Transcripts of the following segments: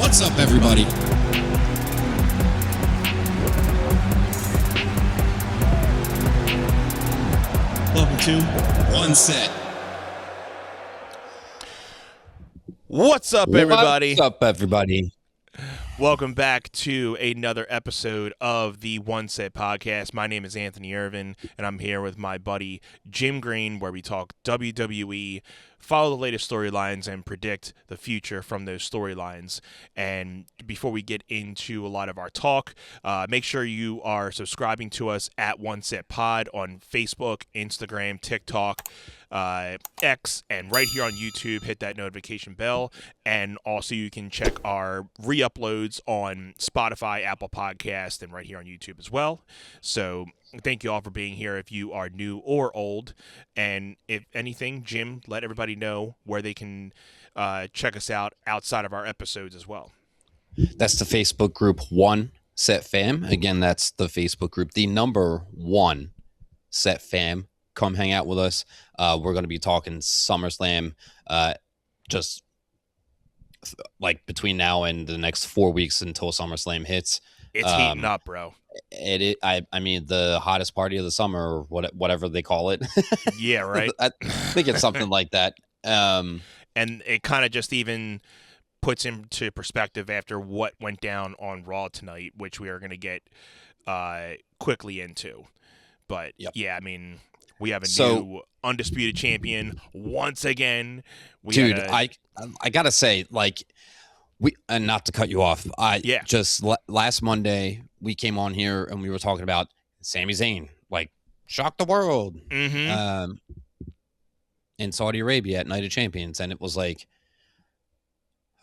What's up, everybody? Welcome to One Set. What's up, everybody? What's up, everybody? Welcome back to another episode of the One Set Podcast. My name is Anthony Irvin, and I'm here with my buddy Jim Green, where we talk WWE, follow the latest storylines, and predict the future from those storylines. And before we get into a lot of our talk, make sure you are subscribing to us at One Set Pod on Facebook, Instagram, TikTok, X, and right here on YouTube. Hit that notification bell, and also you can check our re-uploads on Spotify, Apple Podcast, and right here on YouTube as well. So thank you all for being here if you are new or old. And if anything, Jim, let everybody know where they can check us out outside of our episodes as well. That's the Facebook group One Set Fam. Again, that's the Facebook group, the number One Set Fam. Come hang out with us. We're going to be talking Summerslam just like between now and the next 4 weeks until SummerSlam hits. It's heating up, bro. I mean, the hottest party of the summer, or whatever they call it. Yeah, right. I think it's something like that. And it kind of just even puts into perspective after what went down on Raw tonight, which we are going to get quickly into. But yeah, I mean, we have a new Undisputed Champion once again. I gotta say, like, and not to cut you off, just last Monday we came on here and we were talking about Sami Zayn, like, shocked the world in Saudi Arabia at Night of Champions, and it was like,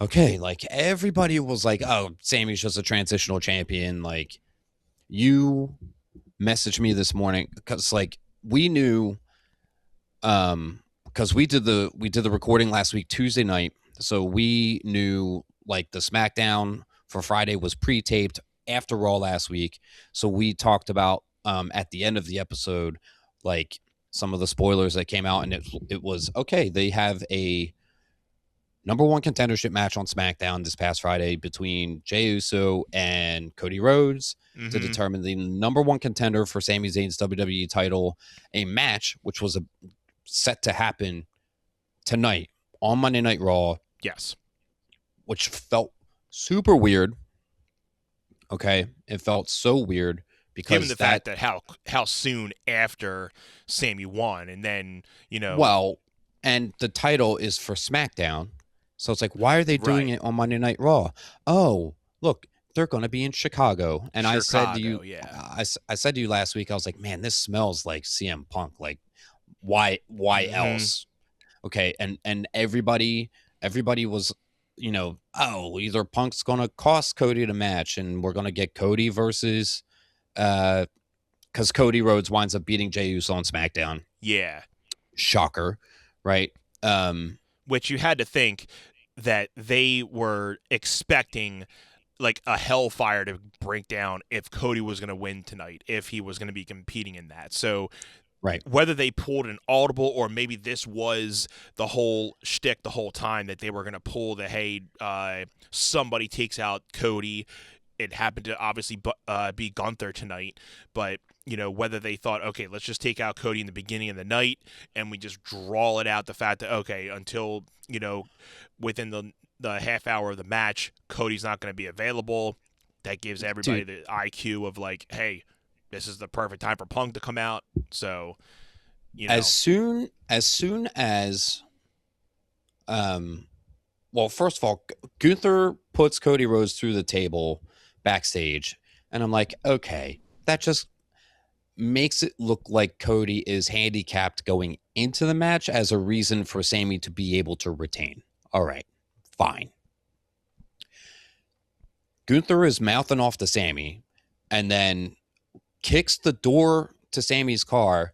okay, like, everybody was like, oh, Sami's just a transitional champion. Like, you messaged me this morning because, like, we knew, because we did the recording last week Tuesday night, so we knew, like, the SmackDown for Friday was pre-taped after Raw last week. So we talked about at the end of the episode, like, some of the spoilers that came out, and it was okay. They have a number one contendership match on SmackDown this past Friday between Jey Uso and Cody Rhodes to determine the number one contender for Sami Zayn's WWE title, a match which was set to happen tonight on Monday Night Raw. Yes. Which felt super weird. Okay. It felt so weird because given the fact that how soon after Sami won, and then, you know. Well, and the title is for SmackDown. So it's like, why are they doing it on Monday Night Raw? Oh, look, they're going to be in Chicago. And I said to you, I said to you last week, I was like, man, this smells like CM Punk. Like, why else? Okay. And everybody was, you know, oh, either Punk's going to cost Cody the match and we're going to get Cody versus, because Cody Rhodes winds up beating Jey Uso on SmackDown. Yeah. Shocker. Right. Which you had to think that they were expecting, like, a hellfire to break down if Cody was going to win tonight, if he was going to be competing in that. So whether they pulled an audible or maybe this was the whole shtick the whole time that they were going to pull the, hey, somebody takes out Cody. It happened to obviously be Gunther tonight, but, you know, whether they thought, okay, let's just take out Cody in the beginning of the night and we just draw it out, the fact that, okay, until, you know, within the half hour of the match, Cody's not going to be available. That gives everybody the IQ of, like, hey, this is the perfect time for Punk to come out. So, you know. As soon as well, first of all, Gunther puts Cody Rhodes through the table backstage, and I'm like, okay, that just makes it look like Cody is handicapped going into the match as a reason for Sami to be able to retain. All right, fine. Gunther is mouthing off to Sami and then kicks the door to Sami's car,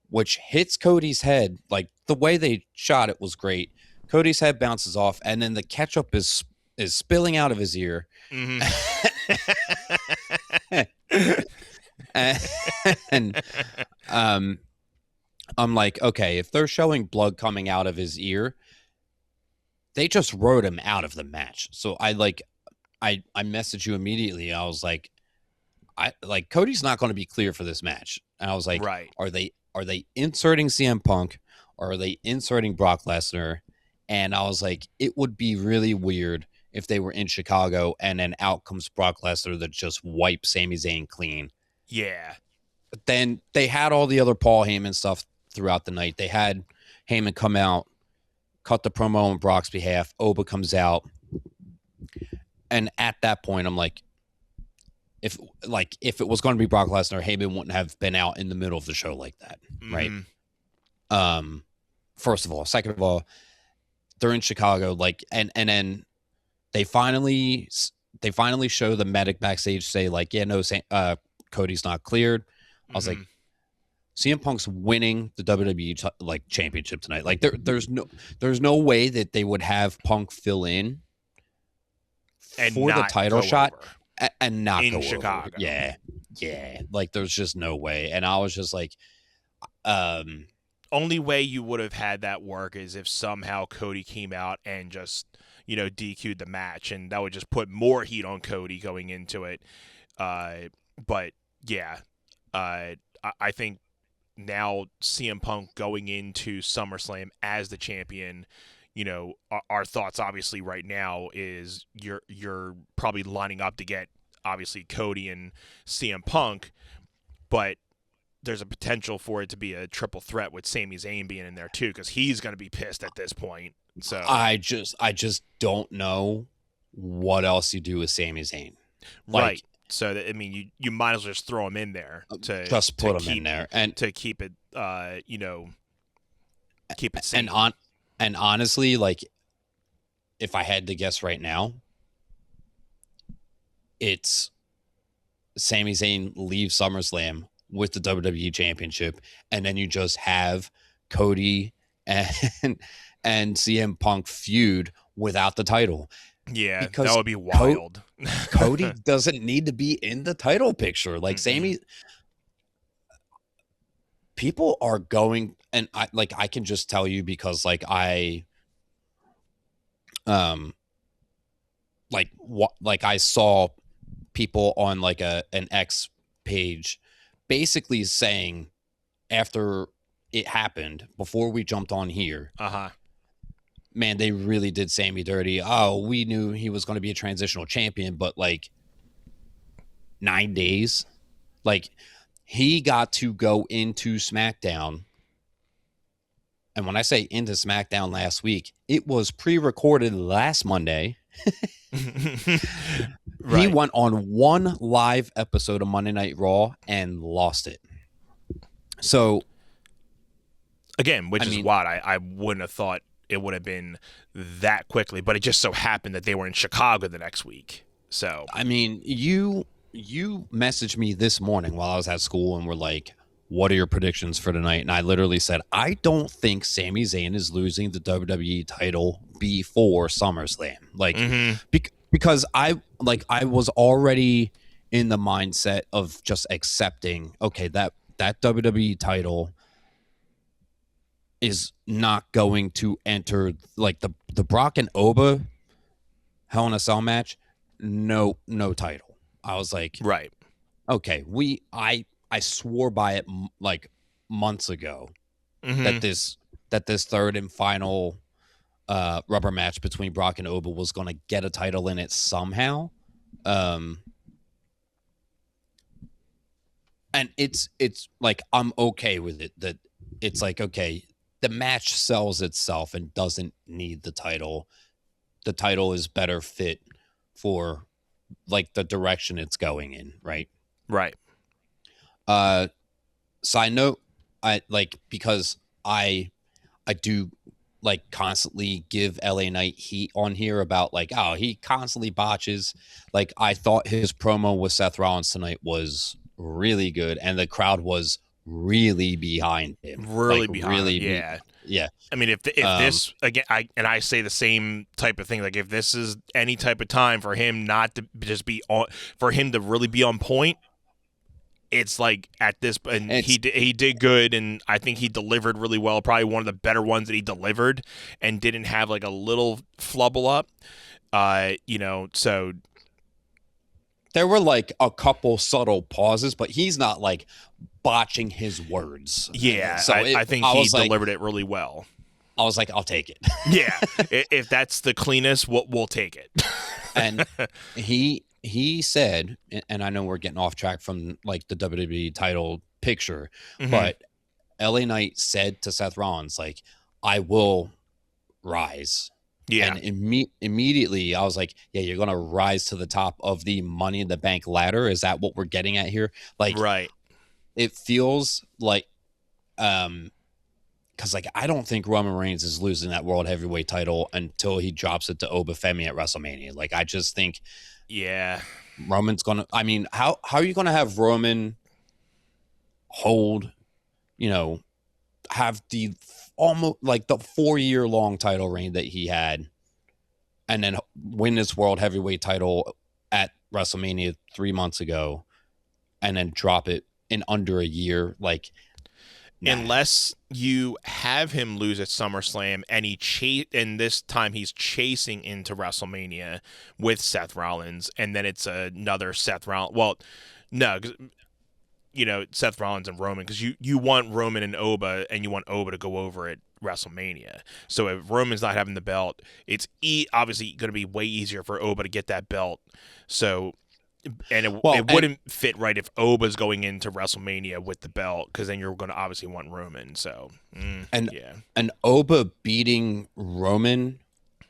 which hits Cody's head. Like, the way they shot it was great. Cody's head bounces off, and then the ketchup is spilling out of his ear. And I'm like, okay, if they're showing blood coming out of his ear, they just wrote him out of the match. So I messaged you immediately. I was like, Cody's not going to be clear for this match. And I was like, Right. are they inserting CM Punk or are they inserting Brock Lesnar? And I was like, it would be really weird if they were in Chicago and then out comes Brock Lesnar that just wipes Sami Zayn clean. Yeah. But then they had all the other Paul Heyman stuff throughout the night. They had Heyman come out, cut the promo on Brock's behalf. Oba comes out. And at that point, I'm like, if it was going to be Brock Lesnar, Heyman wouldn't have been out in the middle of the show like that, right? First of all. Second of all, they're in Chicago, and then they finally show the medic backstage say like, yeah, no, Cody's not cleared. I was like, CM Punk's winning the WWE championship tonight. Like there's no way that they would have Punk fill in and for the title shot and not in go Chicago. Over. Yeah. Like there's just no way. And I was just like, only way you would have had that work is if somehow Cody came out and just, DQ'd the match, and that would just put more heat on Cody going into it. But yeah, I think now CM Punk going into SummerSlam as the champion, our thoughts obviously right now is you're probably lining up to get obviously Cody and CM Punk, but there's a potential for it to be a triple threat with Sami Zayn being in there too, because he's going to be pissed at this point. So I just don't know what else you do with Sami Zayn. Right. So you might as well just throw him in there to just put him in there and to keep it keep it sane. And honestly, like if I had to guess right now, it's Sami Zayn leaves SummerSlam with the WWE Championship, and then you just have Cody and CM Punk feud without the title. Yeah, because that would be wild. Cody doesn't need to be in the title picture. Like Sami, people are going, and I can just tell you because I saw people on like an X page basically saying after it happened, before we jumped on here, man, they really did Sami dirty. Oh, we knew he was going to be a transitional champion, but 9 days, he got to go into SmackDown. And when I say into SmackDown last week, it was pre-recorded last Monday. Right. He went on one live episode of Monday Night Raw and lost it. So again, which is why I wouldn't have thought it would have been that quickly, but it just so happened that they were in Chicago the next week. So you messaged me this morning while I was at school and were like, what are your predictions for tonight? And I literally said, I don't think Sami Zayn is losing the WWE title before SummerSlam. Because I was already in the mindset of just accepting, okay, that WWE title is not going to enter the Brock and Oba Hell in a Cell match. No title. I was like, right. Okay, I swore by it months ago that this third and final rubber match between Brock and Oba was going to get a title in it somehow. And it's I'm okay with it, that it's okay, the match sells itself and doesn't need the title. The title is better fit for the direction it's going in, right? Right. Side note, because I do constantly give LA Knight heat on here about he constantly botches. I thought his promo with Seth Rollins tonight was really good, and the crowd was really behind him. Really behind him, yeah. Yeah. I mean, if this again, I say the same type of thing. If this is any type of time for him not to just be on, for him to really be on point, it's like at this, and It's- he did good, and I think he delivered really well. Probably one of the better ones that he delivered, and didn't have like a little flubble up. So there were like a couple subtle pauses, but he's not like botching his words. yeah, So I think he delivered it really well. I was like, I'll take it. Yeah, if that's the cleanest, we'll take it. And he said, and I know we're getting off track from like the WWE title picture, but LA Knight said to Seth Rollins, like, I will rise. Yeah. And immediately I was like, yeah, you're going to rise to the top of the Money in the Bank ladder. Is that what we're getting at here? Like, right. It feels like, because like I don't think Roman Reigns is losing that world heavyweight title until he drops it to Obafemi at WrestleMania. Like I just think, yeah, Roman's gonna. I mean, how are you gonna have Roman hold? Have the almost like the 4-year long title reign that he had, and then win this world heavyweight title at WrestleMania 3 months ago, and then drop it in under a year, like. Nah. Unless you have him lose at SummerSlam and this time he's chasing into WrestleMania with Seth Rollins, and then it's another Seth Rollins. Well, no, Seth Rollins and Roman, because you want Roman and Oba, and you want Oba to go over at WrestleMania. So if Roman's not having the belt, it's obviously going to be way easier for Oba to get that belt. So. And it wouldn't fit right if Oba's going into WrestleMania with the belt, because then you're going to obviously want Roman. So, and Oba beating Roman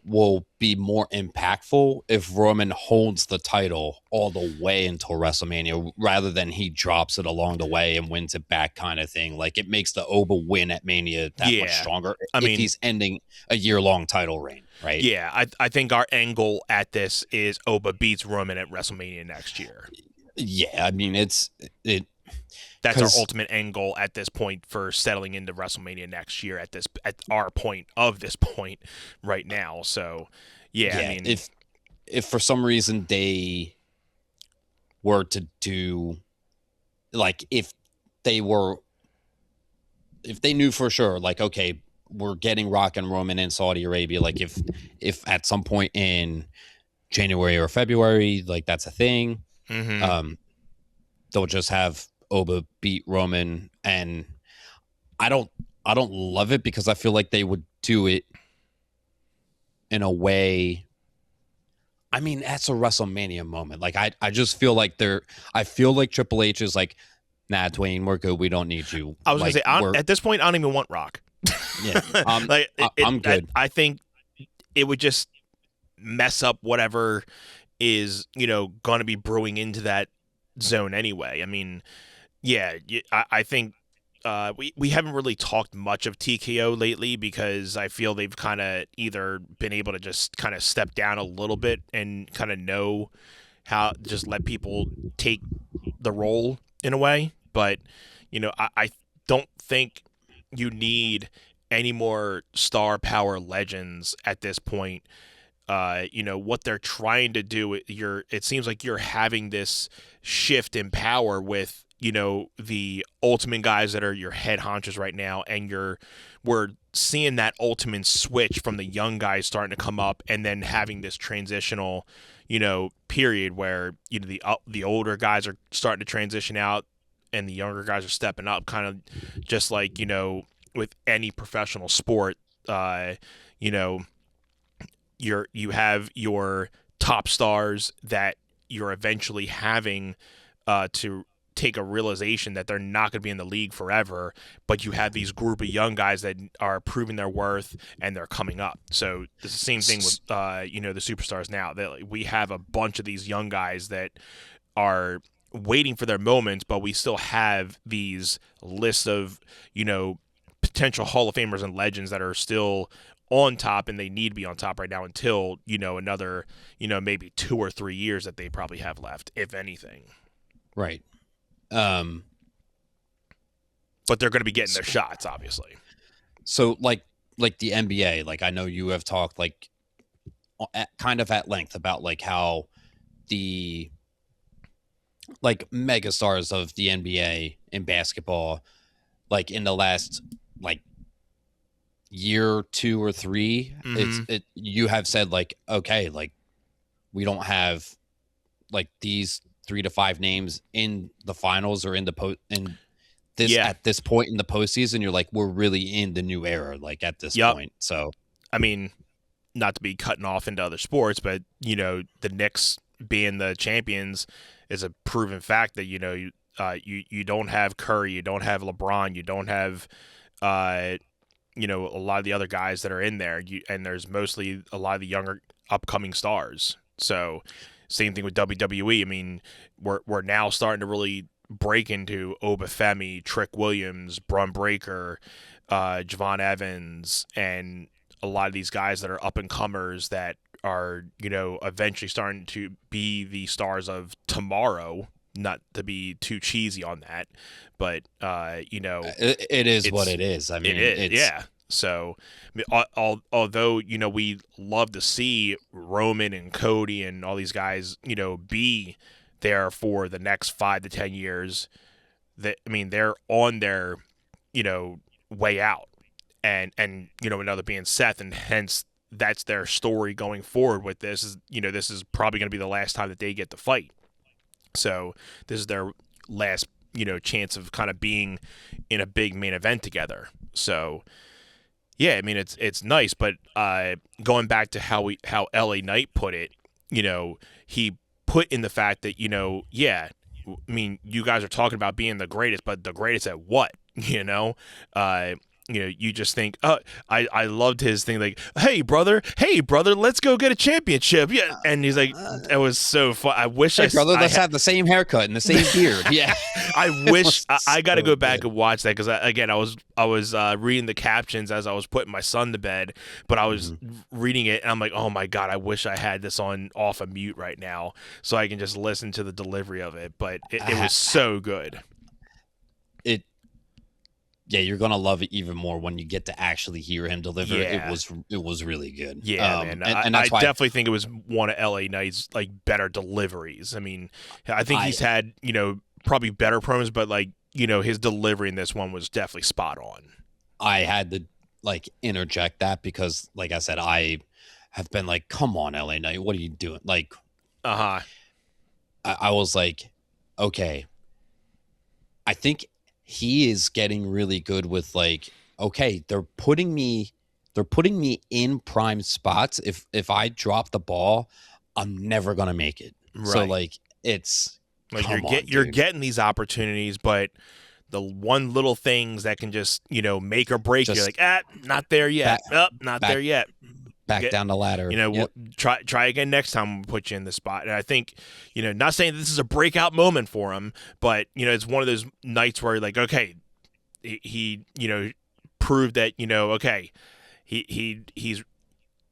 will be more impactful if Roman holds the title all the way until WrestleMania, rather than he drops it along the way and wins it back, kind of thing. Like it makes the Oba win at Mania that much stronger. I mean, he's ending a year-long title reign. Right. Yeah, I think our angle at this is Oba beats Roman at WrestleMania next year. Yeah, I mean that's our ultimate angle at this point for settling into WrestleMania next year at our point right now. So yeah, I mean, if for some reason they were to do, like, if they knew for sure, like, okay, we're getting Rock and Roman in Saudi Arabia. Like if at some point in January or February, like that's a thing, they'll just have Oba beat Roman. And I don't love it, because I feel like they would do it in a way. I mean, that's a WrestleMania moment. Like I just feel like I feel like Triple H is like, nah, Dwayne, we're good. We don't need you. I was like, gonna say, at this point, I don't even want Rock. Yeah, I'm good. I think it would just mess up whatever is going to be brewing into that zone anyway. I mean, yeah, I think we haven't really talked much of TKO lately, because I feel they've kind of either been able to just kind of step down a little bit and kind of know how just let people take the role in a way. But I don't think you need any more star power legends at this point. What they're trying to do, it seems like you're having this shift in power with, the Ultimate guys that are your head honchos right now, and we're seeing that Ultimate switch from the young guys starting to come up, and then having this transitional, period where, the older guys are starting to transition out and the younger guys are stepping up, kind of just like, with any professional sport. You have your top stars that you're eventually having to take a realization that they're not going to be in the league forever, but you have these group of young guys that are proving their worth and they're coming up. So it's the same thing with the superstars now. That we have a bunch of these young guys that are waiting for their moments, but we still have these lists of potential Hall of Famers and legends that are still on top, and they need to be on top right now until another maybe 2 or 3 years that they probably have left, if anything. Right. But they're going to be getting their shots, obviously. So like the NBA, like I know you have talked like kind of at length about like how the like megastars of the NBA in basketball, like in the last like year, 2 or 3, you have said like, okay, like we don't have like these 3 to 5 names in the finals or in the at this point in the postseason. You're like, we're really in the new era, like at this point. So, I mean, not to be cutting off into other sports, but the Knicks being the champions is a proven fact that you don't have Curry, you don't have LeBron, you don't have a lot of the other guys that are in there, and there's mostly a lot of the younger upcoming stars. So same thing with WWE. I mean, we're now starting to really break into Obafemi, Trick Williams, Bron Breakker, Javon Evans, and a lot of these guys that are up and comers that are eventually starting to be the stars of tomorrow. Not to be too cheesy on that, but it is what it is. I mean, yeah. So, although we love to see Roman and Cody and all these guys, be there for the next 5 to 10 years, they're on their, way out, and another being Seth, and hence that's their story going forward with this. Is this is probably going to be the last time that they get to fight. So this is their last, chance of kind of being in a big main event together. So, yeah, I mean, it's nice, but going back to how LA Knight put it, he put in the fact that, I mean, you guys are talking about being the greatest, but the greatest at what, you just think, I loved his thing, like, hey brother, let's go get a championship. Yeah. And he's like, it was so fun. I wish let's have the same haircut and the same beard. Yeah. I wish I got to go back and watch that. Cause I was reading the captions as I was putting my son to bed, but I was reading it and I'm like, oh my God, I wish I had this off of mute right now so I can just listen to the delivery of it. But it was so good. Yeah, you're gonna love it even more when you get to actually hear him deliver. Yeah. It was really good. Yeah, man. And I definitely think it was one of LA Knight's like better deliveries. I mean, I think he's had probably better promos, but like his delivery in this one was definitely spot on. I had to like interject that because, like I said, I have been like, come on, LA Knight, what are you doing? Like, I was like, okay, I think he is getting really good with like, okay, they're putting me in prime spots. If I drop the ball, I'm never gonna make it. Right. So like, it's like you're getting these opportunities, but the one little things that can just make or break, you're like, not there yet. There yet. Back down the ladder. We'll try again next time. We'll put you in the spot. And I think, not saying this is a breakout moment for him, but it's one of those nights where like, okay, he proved that okay, he's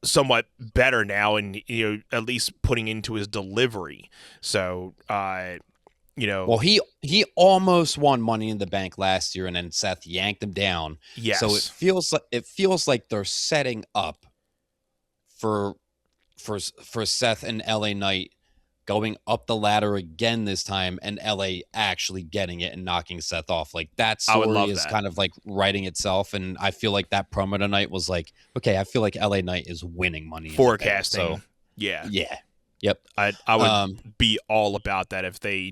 somewhat better now, and at least putting into his delivery. So well, he almost won Money in the Bank last year, and then Seth yanked him down. Yes. So it feels like they're setting up for Seth and LA Knight going up the ladder again this time, and LA actually getting it and knocking Seth off. Like that story is kind of like writing itself, and I feel like that promo tonight was like, okay, I feel like LA Knight is winning Money. Forecasting. In the Bank, so, yeah. Yep. I would be all about that if they,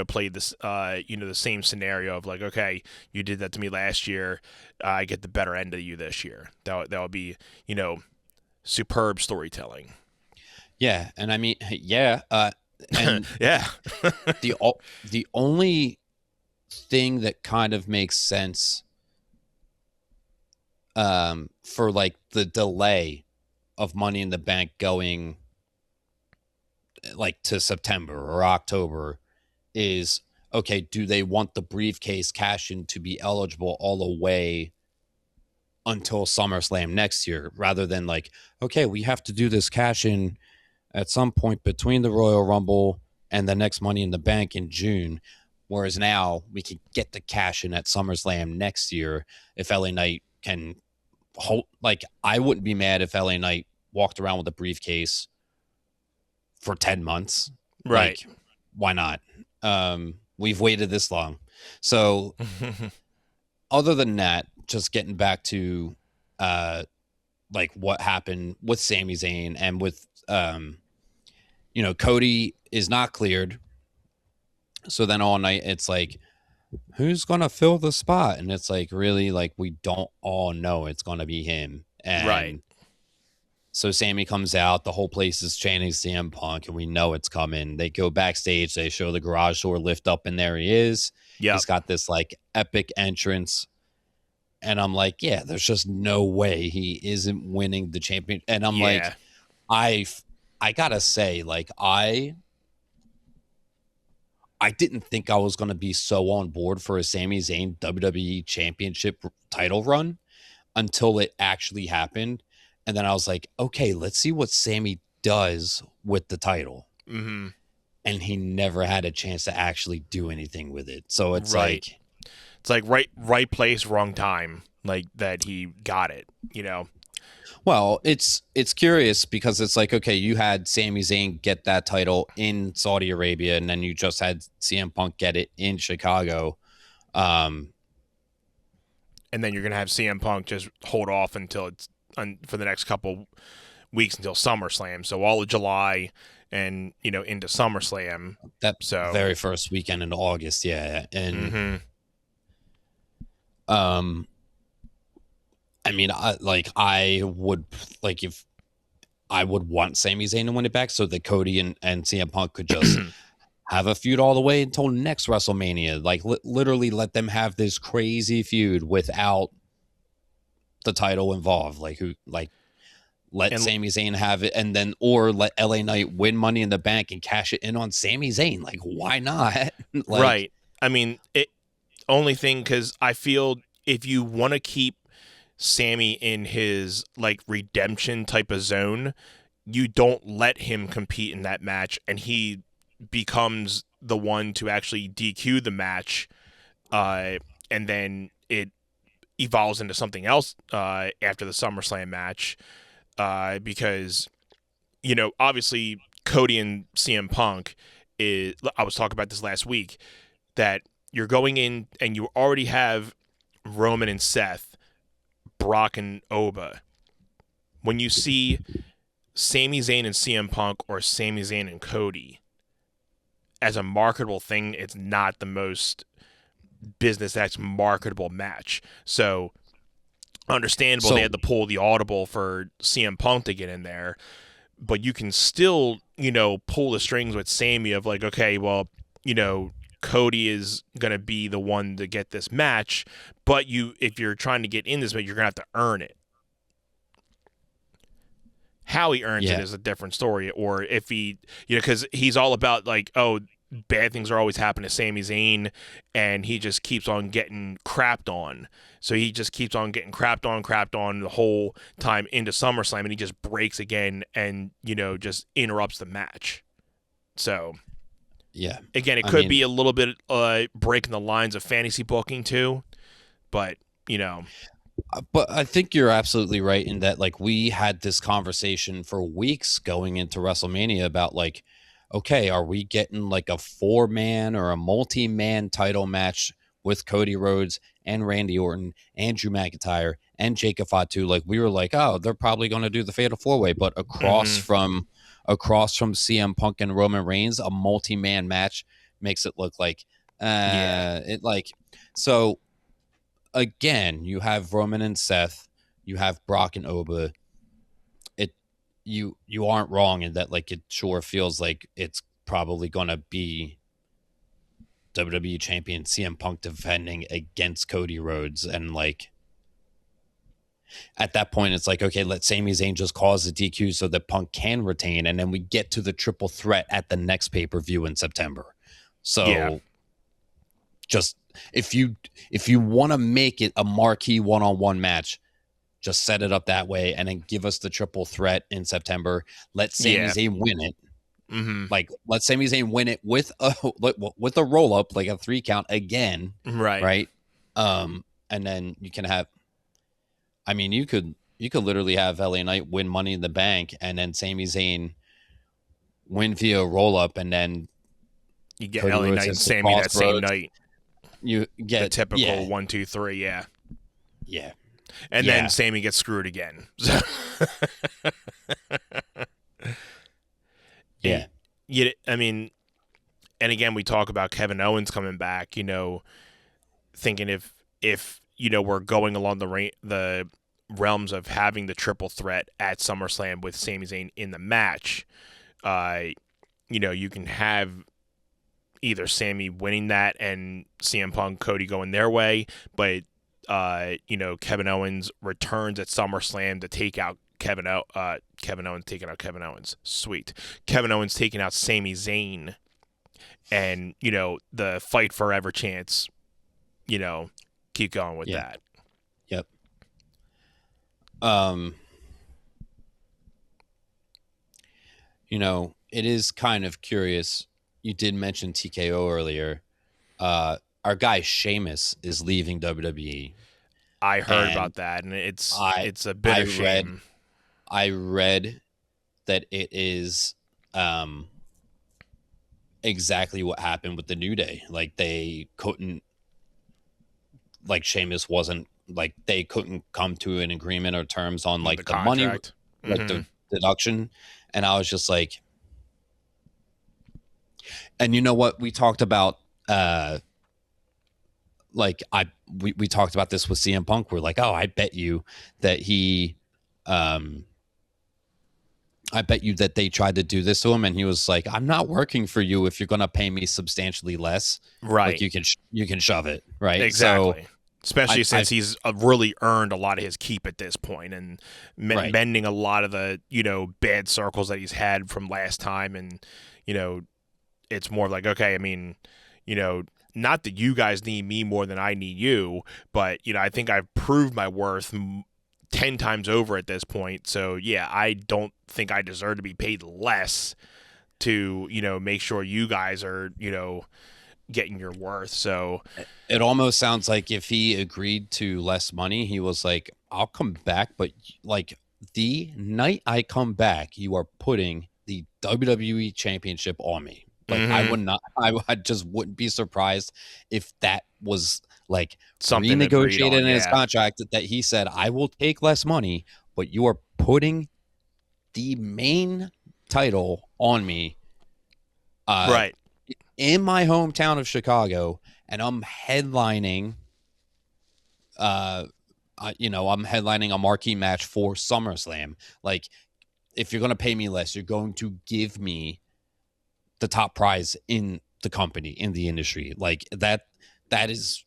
played this, the same scenario of like, okay, you did that to me last year, I get the better end of you this year. That would be, superb storytelling. Yeah, and I mean, yeah, and yeah. the only thing that kind of makes sense, for like the delay of Money in the Bank going like to September or October is, okay, do they want the briefcase cash in to be eligible all the way until SummerSlam next year, rather than like, okay, we have to do this cash in at some point between the Royal Rumble and the next Money in the Bank in June, whereas now we can get the cash in at SummerSlam next year if LA Knight can hold. Like, I wouldn't be mad if LA Knight walked around with a briefcase for 10 months. Right. Like, why not? We've waited this long. So other than that, just getting back to like what happened with Sami Zayn and with Cody is not cleared. So then all night it's like, who's gonna fill the spot? And it's like, really, like, we don't all know it's gonna be him. Right. And so Sammy comes out, the whole place is chanting CM Punk, and we know it's coming. They go backstage, they show the garage door lift up, and there he is. Yep. He's got this like epic entrance. And I'm like, yeah, there's just no way he isn't winning the champion. And I'm like, I gotta say, like, I didn't think I was gonna be so on board for a Sami Zayn WWE Championship title run until it actually happened. And then I was like, okay, let's see what Sammy does with the title. Mm-hmm. And he never had a chance to actually do anything with it. So it's Right. like, it's like right place, wrong time. Like that he got it, you know? well, it's curious because it's like, okay, you had Sami Zayn get that title in Saudi Arabia, and then you just had CM Punk get it in Chicago. And then you're going to have CM Punk just hold off until it's for the next couple weeks until SummerSlam. So all of July and, into SummerSlam. That very first weekend in August. Yeah. And, I mean, I would want Sami Zayn to win it back so that Cody and CM Punk could just have a feud all the way until next WrestleMania. Like, literally let them have this crazy feud without the title involved. Let Sami Zayn have it, and then or let LA Knight win Money in the Bank and cash it in on Sami Zayn. Like, why not? Right. I mean, only thing, because I feel if you want to keep Sammy in his like redemption type of zone, you don't let him compete in that match, and he becomes the one to actually DQ the match, and then it evolves into something else after the SummerSlam match, because obviously Cody and CM Punk is. I was talking about this last week that you're going in and you already have Roman and Seth, Brock and Oba. When you see Sami Zayn and CM Punk or Sami Zayn and Cody as a marketable thing, it's not the most business that's marketable match. So understandable they had to pull the audible for CM Punk to get in there, but you can still, pull the strings with Sami of like, okay, well, Cody is going to be the one to get this match, but if you're trying to get in this match, you're going to have to earn it. How he earns it is a different story. Or if he, because he's all about like, oh, bad things are always happening to Sami Zayn, and he just keeps on getting crapped on. So he just keeps on getting crapped on the whole time into SummerSlam, and he just breaks again and, just interrupts the match. So... yeah. Again, it could be a little bit breaking the lines of fantasy booking too, but But I think you're absolutely right in that, like, we had this conversation for weeks going into WrestleMania about like, okay, are we getting like a 4-man or a multi-man title match with Cody Rhodes and Randy Orton and Drew McIntyre and Jacob Fatu? Like, we were like, oh, they're probably going to do the Fatal 4-Way, but across from CM Punk and Roman Reigns, a multi-man match makes it look like it like. So again, you have Roman and Seth, you have Brock and Oba. You aren't wrong in that, like, it sure feels like it's probably going to be WWE champion CM Punk defending against Cody Rhodes, and like at that point, it's like, okay, let Sami Zayn just cause the DQ so that Punk can retain, and then we get to the triple threat at the next pay-per-view in September. So, just if you want to make it a marquee one-on-one match, just set it up that way, and then give us the triple threat in September. Let Sami Zayn win it. Mm-hmm. Like, let Sami Zayn win it with a roll-up, like a 3 count again. Right. And then you can have. I mean, you could literally have LA Knight win Money in the Bank, and then Sami Zayn win via roll up, and then You get Cody LA Rhodes Knight and hits the Sammy that same crossroads. night. You get The typical yeah, 1, 2, 3, yeah. yeah, And Yeah. then Sammy gets screwed again. So yeah, I mean, and again, we talk about Kevin Owens coming back, thinking if we're going along the realms of having the triple threat at SummerSlam with Sami Zayn in the match, you can have either Sammy winning that and CM Punk, Cody going their way, but Kevin Owens returns at SummerSlam to take out Kevin Owens taking out Kevin Owens. Sweet. Kevin Owens taking out Sami Zayn, and the fight forever chance. Keep going with that. Yep. It is kind of curious. You did mention TKO earlier. Our guy Sheamus is leaving WWE. I heard And about that, and it's a bitter shame. I read that it is exactly what happened with the New Day. Like they couldn't, like Sheamus wasn't, like they couldn't come to an agreement or terms on like the money, contract. like the deduction. And I was just like, and you know what? We talked about, we talked about this with CM Punk. We're like, oh, I bet you that I bet you that they tried to do this to him, and he was like, "I'm not working for you if you're going to pay me substantially less. Right. Like you can shove it, right? Exactly. So, especially since he's really earned a lot of his keep at this point and mending a lot of the bad circles that he's had from last time, and it's more like, okay, I mean, not that you guys need me more than I need you, but I think I've proved my worth 10 times over at this point. So yeah, I don't think I deserve to be paid less to make sure you guys are getting your worth. So it almost sounds like if he agreed to less money, he was like, I'll come back, but like the night I come back, you are putting the WWE Championship on me. Like I just wouldn't be surprised if that was like something renegotiated in his contract that he said, I will take less money, but you are putting the main title on me. Right. In my hometown of Chicago, and I'm headlining I'm headlining a marquee match for SummerSlam. Like, if you're going to pay me less, you're going to give me the top prize in the company, in the industry. Like that is.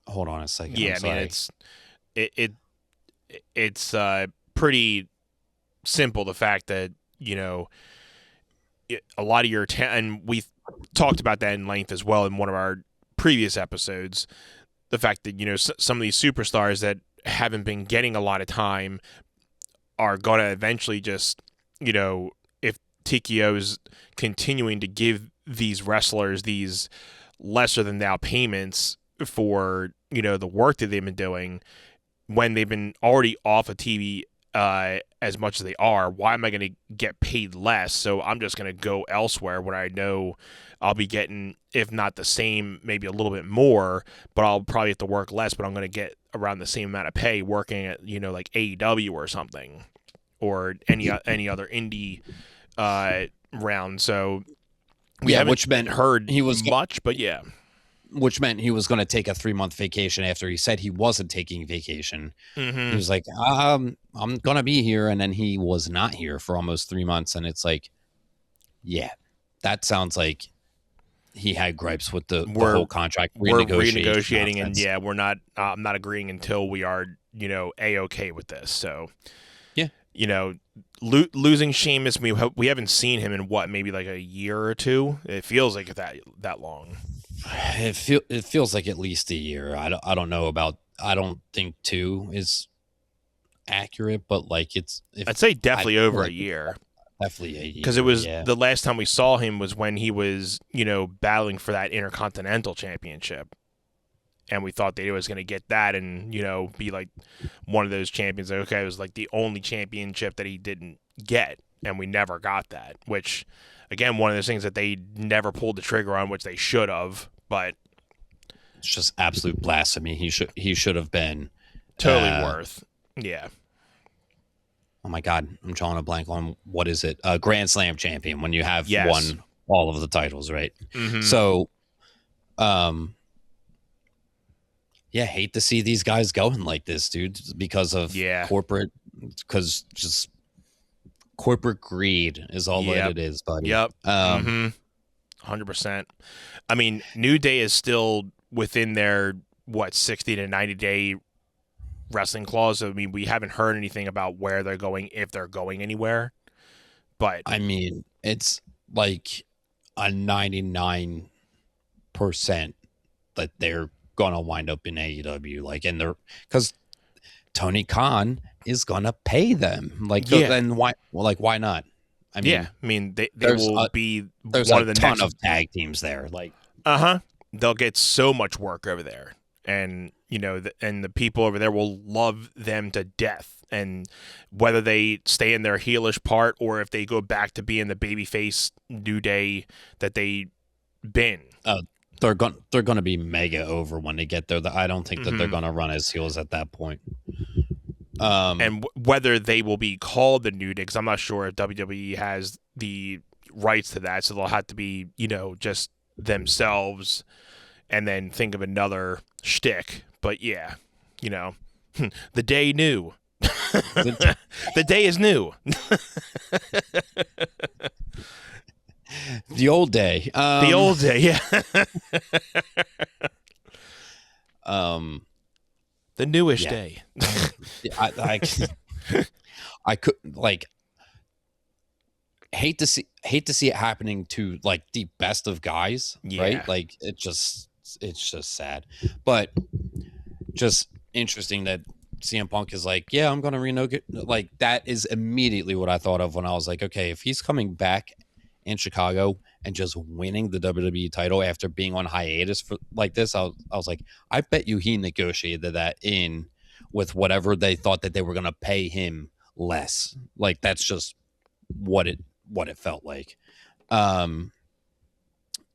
Hold on a second. Yeah, I mean, it's pretty simple. The fact that a lot of your and we talked about that in length as well in one of our previous episodes. The fact that some of these superstars that haven't been getting a lot of time are going to eventually just if TKO is continuing to give these wrestlers these lesser than thou payments for the work that they've been doing when they've been already off of TV as much as they are, why am I going to get paid less? So I'm just going to go elsewhere where I know I'll be getting, if not the same, maybe a little bit more, but I'll probably have to work less, but I'm going to get around the same amount of pay working at like AEW or something, or any other indie round. So we haven't heard he was much, but yeah. Which meant he was going to take a 3-month vacation after he said he wasn't taking vacation. He was like, I'm going to be here. And then he was not here for almost 3 months. And it's like, yeah, that sounds like he had gripes with the whole contract. We're renegotiating and yeah, I'm not agreeing until we are, A-okay with this. So, yeah, losing Sheamus, we haven't seen him in maybe like a year or two. It feels like that long. It feels like at least a year. I don't know about. I don't think 2 is accurate, but like I'd say definitely over a year. Definitely a year. Because it was the last time we saw him was when he was battling for that Intercontinental Championship, and we thought that he was going to get that and be like one of those champions. Like, okay, it was like the only championship that he didn't get. and we never got that, which, again, one of those things that they never pulled the trigger on, which they should have, but it's just absolute blasphemy. He should have been totally worth. Yeah. Oh my God, I'm drawing a blank on what is it? A Grand Slam champion when you have Yes. won all of the titles, right? Mm-hmm. So, yeah, hate to see these guys going like this, dude, because of because just corporate greed is all that it is, buddy. Yep. 100%. I mean, New Day is still within their 60 to 90 day wrestling clause. I mean, we haven't heard anything about where they're going, if they're going anywhere. But I mean, it's like a 99% that they're gonna wind up in AEW, like, and they're because Tony Khan is gonna pay them, like, then why? Well, like, why not? I mean, I mean, they will be there's one a of the ton next of tag teams there, like, they'll get so much work over there, and and the people over there will love them to death. And whether they stay in their heelish part or if they go back to being the babyface New Day that they been. They're going to be mega over when they get there. I don't think that they're going to run as heels at that point. And whether they will be called the New Day, because I'm not sure if WWE has the rights to that, so they'll have to be, just themselves, and then think of another shtick. But yeah, the day new. The day is new. The old day. The old day, yeah. The newish day. I could hate to see it happening to like the best of guys, right? Like it's just sad, but just interesting that CM Punk is like, yeah, I'm gonna renegotiate. Like, that is immediately what I thought of when I was like, okay, if he's coming back in Chicago and just winning the WWE title after being on hiatus for like this, I was like, I bet you he negotiated that in with whatever they thought that they were gonna pay him less. Like, that's just what it felt like. Let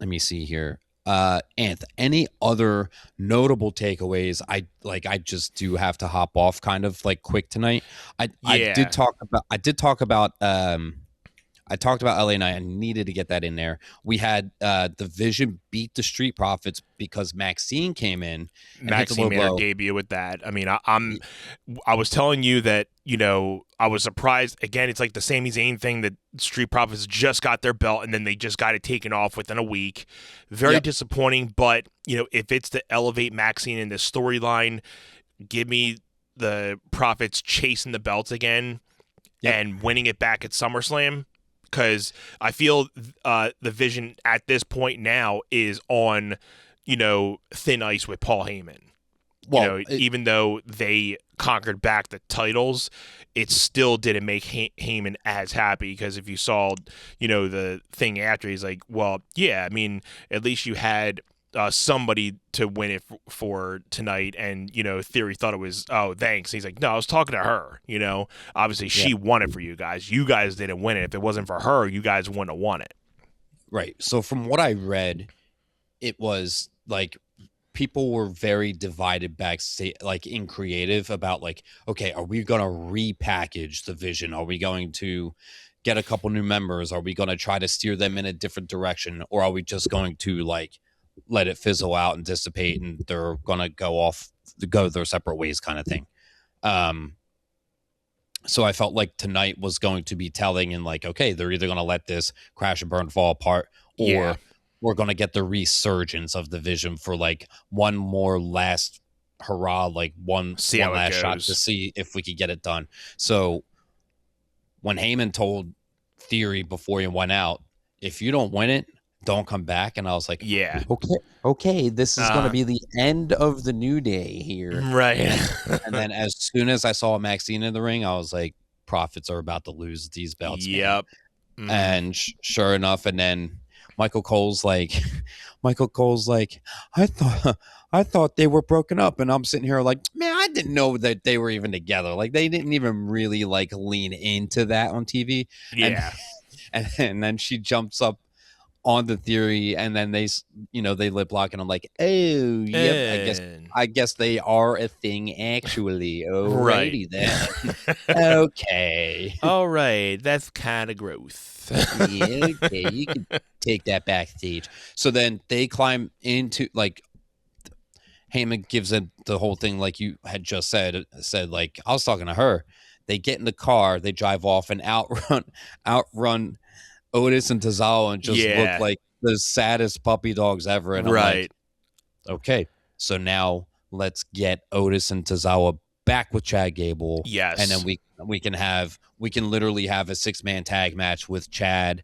me see here. Anth, any other notable takeaways? I just do have to hop off kind of like quick tonight. I talked about LA Knight. I needed to get that in there. We had the Vision beat the Street Profits because Maxine came in. Maxine made her debut with that. I mean, I was telling you that, I was surprised. Again, it's like the Sami Zayn thing that Street Profits just got their belt and then they just got it taken off within a week. Very disappointing. But, if it's to elevate Maxine in this storyline, give me the Profits chasing the belts again and winning it back at SummerSlam. Because I feel the Vision at this point now is on, thin ice with Paul Heyman. Well, even though they conquered back the titles, it still didn't make Heyman as happy. Because if you saw, the thing after, he's like, well, yeah, I mean, at least you had somebody to win it for tonight, and Theory thought it was, oh, thanks. He's like, no, I was talking to her. Obviously she won it for you guys. You guys didn't win it. If it wasn't for her, you guys wouldn't have won it. Right. So from what I read, it was like people were very divided backstage, like in creative, about like, okay, are we gonna repackage the Vision? Are we going to get a couple new members? Are we gonna try to steer them in a different direction, or are we just going to like let it fizzle out and dissipate and they're gonna go their separate ways kind of thing? So I felt like tonight was going to be telling, and like, okay, they're either gonna let this crash and burn, fall apart, or we're gonna get the resurgence of the Vision for like one more last hurrah, like one last shot to see if we could get it done. So when Heyman told Theory before he went out, if you don't win it, don't come back, and I was like, okay, this is going to be the end of the New Day here, right? And then as soon as I saw Maxine in the ring, I was like, Profits are about to lose these belts. Yep. And sure enough, and then Michael Cole's like, I I thought they were broken up, and I'm sitting here like, man, I didn't know that they were even together. Like they didn't even really like lean into that on TV. Yeah. And then she jumps up on the theory, and then they lip lock, and I'm like, oh, yep, And- I guess they are a thing actually. Alrighty Right. then. Okay. All right, that's kind of gross. Yeah, okay, you can take that backstage. So then they climb into like Heyman gives it the whole thing like you had just said like I was talking to her. They get in the car, they drive off and outrun Otis and Tozawa and just look like the saddest puppy dogs ever. And I'm like, okay, so now let's get Otis and Tozawa back with Chad Gable. Yes. And then we can literally have a 6-man tag match with Chad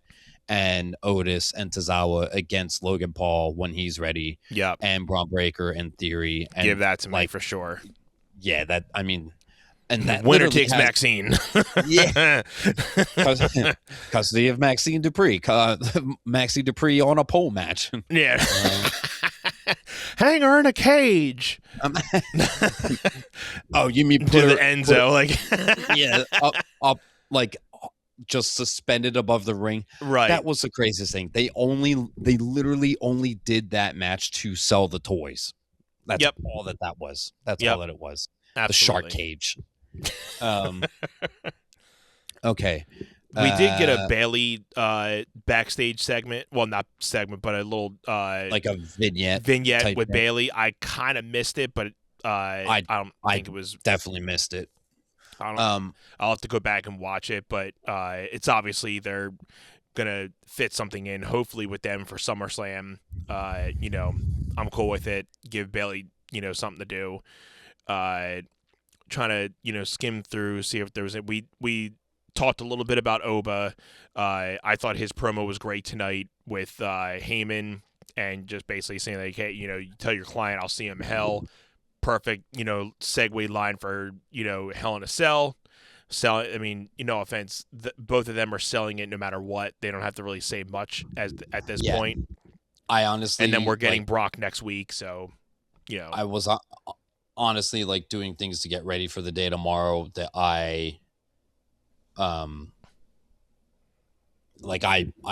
and Otis and Tozawa against Logan Paul when he's ready. Yep. And Braun Breaker in theory. And give that to me for sure. Yeah, that I mean, and that winner takes Maxine. Yeah. Custody of Maxine Dupree. Maxine Dupree on a pole match. Yeah. Hang her in a cage. Oh, you mean put the Enzo yeah, up like just suspended above the ring. Right. That was the craziest thing. They literally only did that match to sell the toys. That's all that was. That's all that it was. Absolutely. The shark cage. Okay. We did get a Bailey backstage segment. Well, not segment, but a little like a vignette with thing. Bailey. I kind of missed it, but I don't think it was definitely missed it. I'll have to go back and watch it, but it's obviously they're gonna fit something in, hopefully with them for SummerSlam. I'm cool with it. Give Bailey, something to do. Trying to skim through, see if there was we talked a little bit about Oba. I thought his promo was great tonight with Heyman, and just basically saying like, hey, you tell your client I'll see him hell. Perfect, segue line for Hell in a Cell. I mean, no offense, both of them are selling it no matter what. They don't have to really say much at this point. I honestly, and then we're getting Brock next week, so I was honestly like doing things to get ready for the day tomorrow that I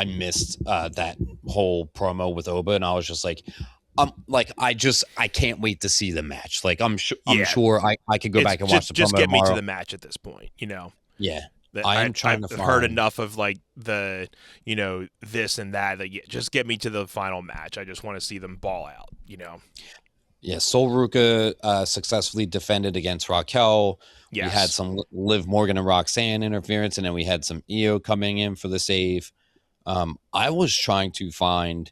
missed that whole promo with Oba, and I was just like, I can't wait to see the match. Like I'm sure I could go back and watch the promo just get tomorrow. me to the match at this point, Yeah. I've heard enough of like the this and that just get me to the final match. I just want to see them ball out. Yeah, Sol Ruka successfully defended against Raquel. Yes. We had some Liv Morgan and Roxanne interference, and then we had some Io coming in for the save. I was trying to find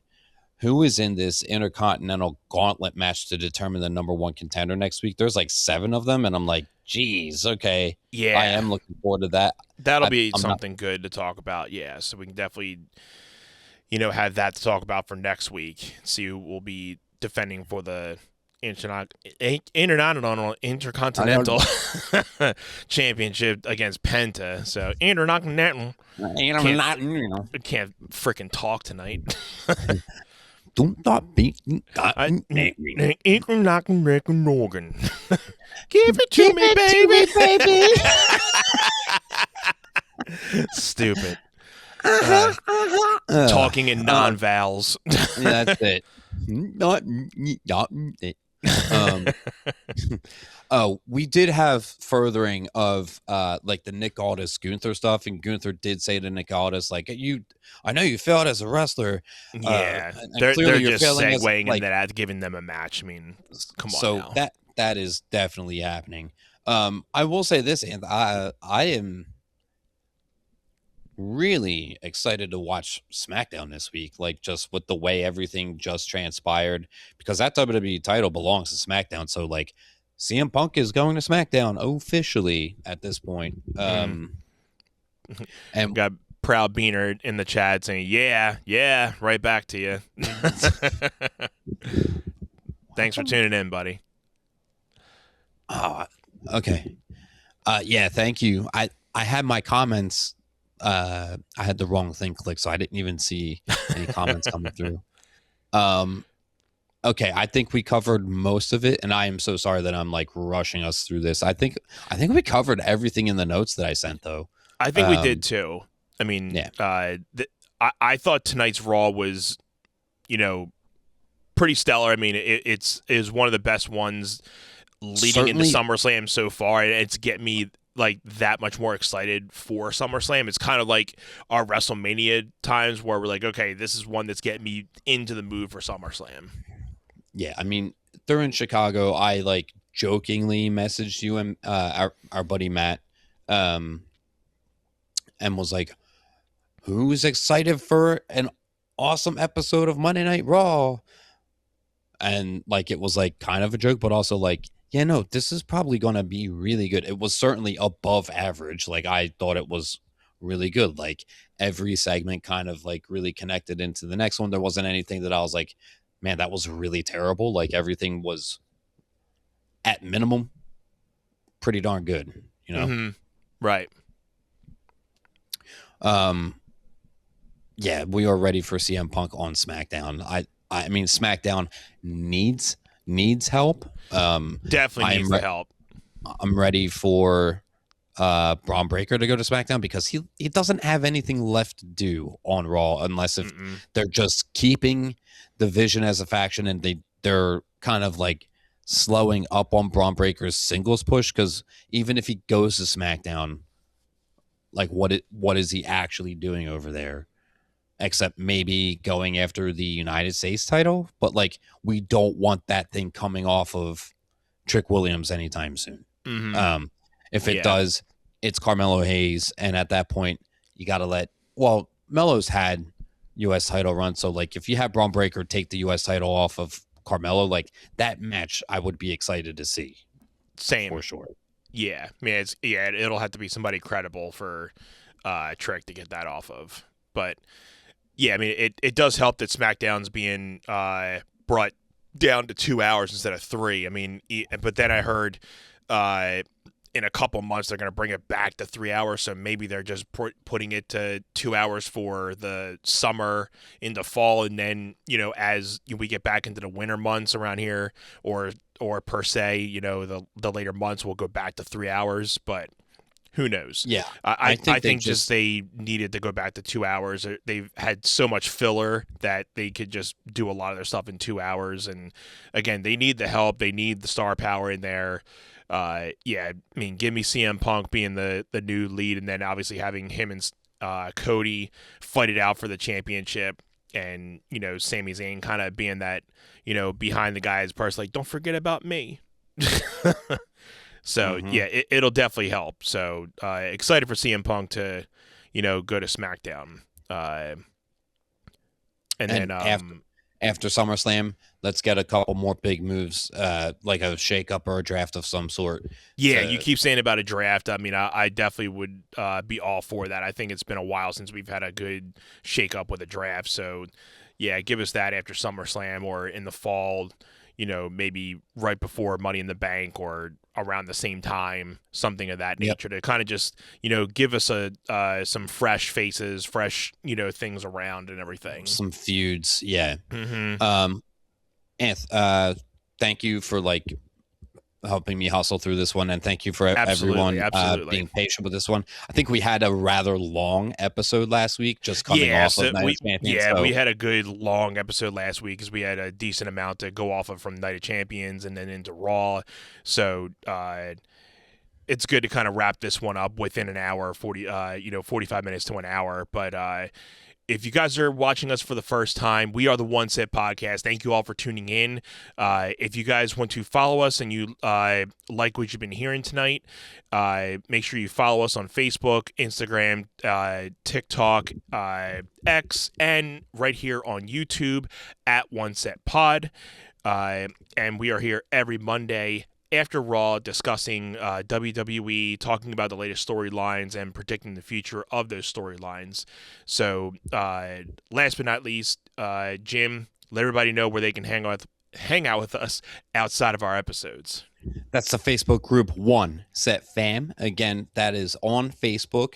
who is in this Intercontinental Gauntlet match to determine the number one contender next week. There's like 7 of them, and I'm like, geez, okay. Yeah. I am looking forward to that. That'll be something good to talk about, yeah. So we can definitely, have that to talk about for next week. See who will be defending for the Intercontinental Championship against Penta. So Intercontinental. Can't freaking talk tonight. Don't stop beating. Morgan. Give it to me, baby. Stupid. Talking in non-vowels. That's it. We did have furthering of like the Nick Aldis Gunther stuff, and Gunther did say to Nick Aldis, like, I know you failed as a wrestler. Yeah, they're just segueing into that, giving them a match. I mean, come on. So now. that is definitely happening. I will say this, and I am really excited to watch SmackDown this week, like just with the way everything just transpired, because that WWE title belongs to SmackDown. So like CM Punk is going to SmackDown officially at this point. And got Proud Beaner in the chat saying, yeah, right back to you. Thanks for tuning in, buddy. Okay. Yeah, thank you. I had my comments. I had the wrong thing clicked, so I didn't even see any comments coming through. Okay, I think we covered most of it, and I am so sorry that I'm like rushing us through this. I think we covered everything in the notes that I sent, though. I think we did too. I mean, Yeah. I thought tonight's Raw was, pretty stellar. I mean, it's one of the best ones leading into Certainly, SummerSlam so far, and it's getting me like that much more excited for SummerSlam. It's kind of like our WrestleMania times where we're like, okay, this is one that's getting me into the mood for SummerSlam. yeah. I mean, they're in Chicago. I like jokingly messaged you and our buddy Matt, and was like, "Who's excited for an awesome episode of Monday Night Raw?" And like it was like kind of a joke, but also like, yeah, no, this is probably gonna be really good. It was certainly above average. Like I thought it was really good. Like every segment kind of like really connected into the next one. There wasn't anything that I was like, man, that was really terrible. Like everything was at minimum pretty darn good, you know? Mm-hmm. Right. Yeah, we are ready for CM Punk on SmackDown. I mean SmackDown needs help. Definitely needs the help. I'm ready for Braun Breaker to go to SmackDown because he doesn't have anything left to do on Raw unless if they're just keeping the Vision as a faction and they're kind of like slowing up on Braun Breaker's singles push, because even if he goes to SmackDown, like what is he actually doing over there? Except maybe going after the United States title, but like we don't want that thing coming off of Trick Williams anytime soon. Mm-hmm. If it does, it's Carmelo Hayes, and at that point, you got to Melo's had U.S. title run, so like if you have Braun Breaker take the U.S. title off of Carmelo, like that match, I would be excited to see. Same for sure. Yeah, I mean, it'll have to be somebody credible for Trick to get that off of, but. Yeah, I mean, it does help that SmackDown's being brought down to 2 hours instead of 3. I mean, but then I heard in a couple months they're going to bring it back to 3 hours, so maybe they're just putting it to 2 hours for the summer into fall, and then, as we get back into the winter months around here, or per se, the later months will go back to 3 hours, but... Who knows? Yeah, I think just they needed to go back to 2 hours. They've had so much filler that they could just do a lot of their stuff in 2 hours. And again, they need the help. They need the star power in there. I mean, give me CM Punk being the new lead, and then obviously having him and Cody fight it out for the championship. And, Sami Zayn kind of being that, behind the guys person, like, don't forget about me. So, it'll definitely help. So, excited for CM Punk to, go to SmackDown. And then after SummerSlam, let's get a couple more big moves, like a shake-up or a draft of some sort. Yeah, you keep saying about a draft. I mean, I definitely would be all for that. I think it's been a while since we've had a good shake-up with a draft. So, yeah, give us that after SummerSlam or in the fall, maybe right before Money in the Bank or around the same time, something of that nature to kind of just, give us some fresh faces, fresh, things around and everything. Some feuds. Yeah. Mm-hmm. Thank you for helping me hustle through this one, and thank you for Absolutely. everyone being patient with this one. I think we had a rather long episode last week, just coming off of Night of Champions. Yeah, we had a good long episode last week because we had a decent amount to go off of from Night of Champions and then into Raw. So it's good to kind of wrap this one up within an hour, 45 minutes to an hour. But if you guys are watching us for the first time, we are the One Set Podcast. Thank you all for tuning in. If you guys want to follow us and you like what you've been hearing tonight, make sure you follow us on Facebook, Instagram, TikTok, X, and right here on YouTube at One Set Pod. And we are here every Monday after Raw, discussing WWE, talking about the latest storylines and predicting the future of those storylines. So, last but not least, Jim, let everybody know where they can hang out with us outside of our episodes. That's the Facebook group One Set Fam. Again, that is on Facebook,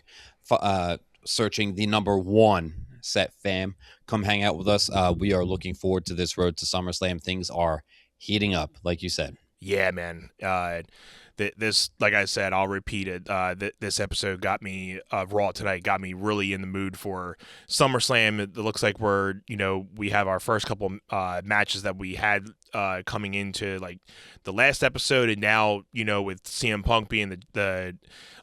searching the number One Set fam, come hang out with us. We are looking forward to this road to SummerSlam. Things are heating up, like you said. Yeah, man. This, like I said, I'll repeat it. This episode got me, Raw tonight got me really in the mood for SummerSlam. It looks like we have our first couple matches that we had coming into like the last episode, and now with CM Punk being the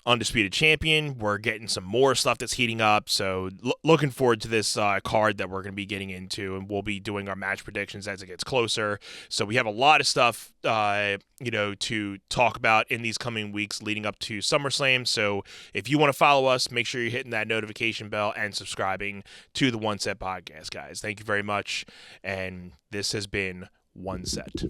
Undisputed Champion, we're getting some more stuff that's heating up. So looking forward to this card that we're going to be getting into, and we'll be doing our match predictions as it gets closer. So we have a lot of stuff, to talk about in these coming weeks leading up to SummerSlam. So if you want to follow us, make sure you're hitting that notification bell and subscribing to the One Set Podcast, guys. Thank you very much. And this has been One Set.